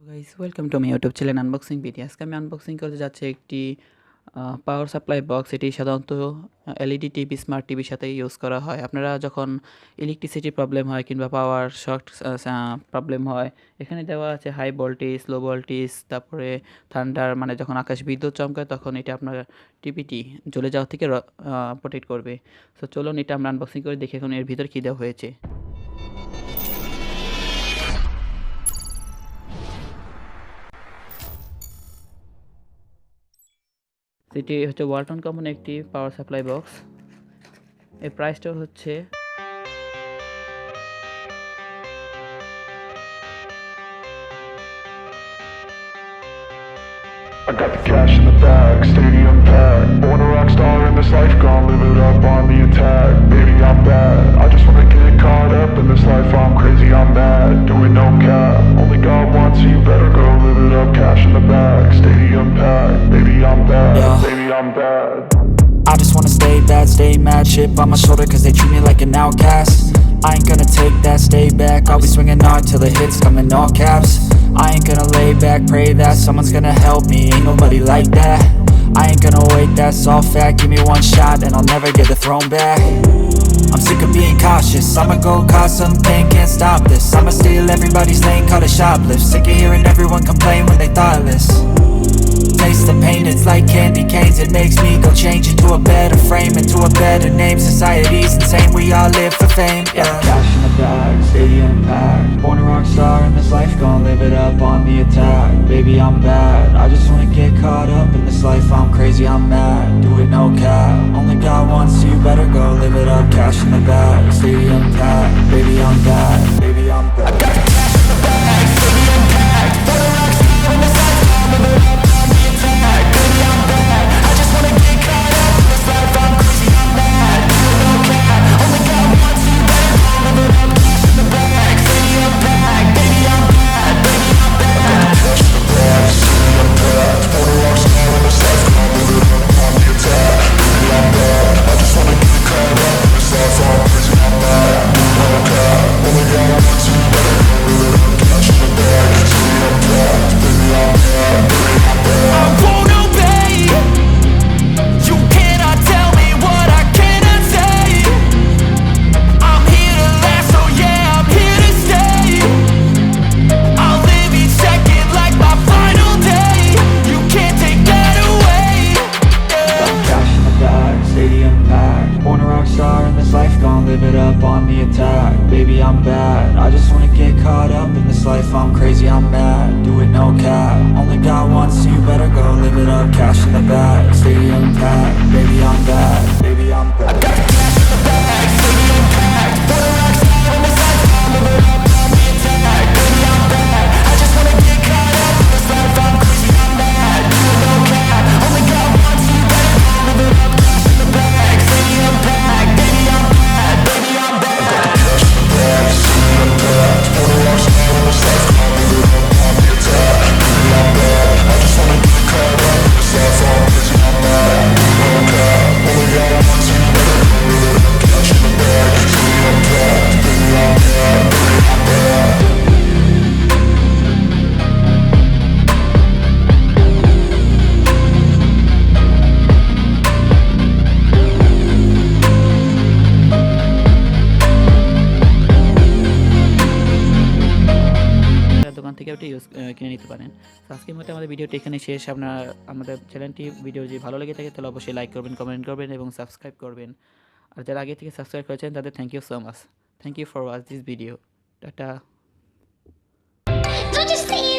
Guys welcome to my YouTube channel unboxing video. আজকে আমি unboxing করতে যাচ্ছি একটি পাওয়ার সাপ্লাই বক্স। এটি সাধারণত এলইডি টিভি, স্মার্ট টিভির সাথে ইউজ করা হয়। আপনারা যখন ইলেকট্রিসিটি প্রবলেম হয় কিংবা পাওয়ার শর্ট প্রবলেম হয়, এখানে দেওয়া আছে হাই ভোল্টেজ, লো ভোল্টেজ, তারপরে থান্ডার, মানে যখন আকাশ বিদ্যুৎ চমকায় তখন এটা আপনার টিভিটি জ্বলে যাওয়া থেকে প্রোটেক্ট করবে। সো চলুন এটা আমরা আনবক্সিং করে দেখি এখন এর ভিতর কী দেওয়া হয়েছে। সেটি হচ্ছে ওয়ালটন কোম্পানি একটি পাওয়ার সাপ্লাই বক্স। এর প্রাইসটা হচ্ছে I got the cash in the bag, stadium packed. Born a rock star in this life, gon' live it up on the attack. Baby, I'm bad, I just wanna get caught up in this life. I'm crazy, I'm mad, doing no cap. Only God wants, so you better go live it up. Cash in the bag, stadium packed. Baby, I'm bad, baby, I'm bad. I just wanna stay bad, stay mad. Chip on my shoulder cause they treat me like an outcast. I ain't gonna take that, stay back. I'll be swinging hard till the hits come in all caps. I ain't gonna lay back, pray that someone's gonna help me. Ain't nobody like that. I ain't gonna wait, that's all fact. Give me one shot and I'll never get the throne back. I'm sick of being cautious, I'ma go cause some pain, can't stop this. I'ma steal everybody's lane, call it shoplift. Sick of hearing everyone complain when they thoughtless. Taste the pain, it's like candy canes. It makes me go change into a better frame, into a better name. Society's insane, we all live for fame, yeah. Cash in the bag, stadium packed. Born a rock star in this life, gon' live it up on the attack. Baby, I'm bad, I just wanna get caught up in this life. I'm crazy, I'm mad, do it no cap. Only God wants, so you better go live it up. Cash in the bag, stadium packed. Baby, I'm bad, baby, I'm bad. I got the cash in the bag, stadium packed. Born a rock star in this life, gon' live it up on the attack. Baby, I'm bad, I just wanna get caught up in this life. I'm crazy, I'm mad, do it no cap. Only God wants, so you better go live it up. Cash in the bag, stadium packed. Baby, I'm bad, baby, I'm bad. Cash in the bag, stadium packed. Born a rock star in this life, gon' live it up on the attack. Baby, I'm bad, I just wanna get caught up in this life. I'm crazy, I'm mad, do no cap. Only God wants, so you better go live it up. Cash in the bag, stadium packed. Baby, I'm bad, baby, I'm bad. I won't obey. You cannot tell me what I cannot say. I'm here to last, so yeah, I'm here to stay. I'll live each second like my final day. You can't take that away, yeah. Cash in the bag, stadium packed. Born a rock star in this life, gon' live it up on the attack. Baby, I'm bad, I just wanna get caught up in this life. I'm crazy, I'm mad, do it no cap. Only God wants, so you better go live it up. Cash in the bag, stadium packed. Baby, I'm bad, baby, I'm bad. I got the cash in the bag, stadium packed. Born a rock star in this life, gon' live it up on the attack. Baby, I'm bad, I just wanna get caught up in this life. I'm crazy, I'm mad, do it no cap. Only God wants, so you better go live it up. Cash in the bag, stadium packed. Baby, I'm bad, baby, I'm bad. Cash in the bag, stadium packed. Born a rock star in this life, gon' live it up on the attack. Baby, I'm bad, I just wanna get caught up in this life. I'm crazy, I'm mad, do no cap. Only God wants, so you better go live it up. Cash in the bag, stadium packed. Baby, I'm bad, baby, I'm bad. দোকান থেকে আপনি কিনে নিতে পারেন। তো আজকের মতো আমাদের ভিডিওটি এখানে শেষ। আপনার আমাদের চ্যানেলটি ভিডিও যদি ভালো লেগে থাকে তাহলে অবশ্যই লাইক করবেন, কমেন্ট করবেন এবং সাবস্ক্রাইব করবেন। আর যারা আগে থেকে সাবস্ক্রাইব করেছেন তাদের thank you so much. Thank you for watch this video. Tata. Don't you see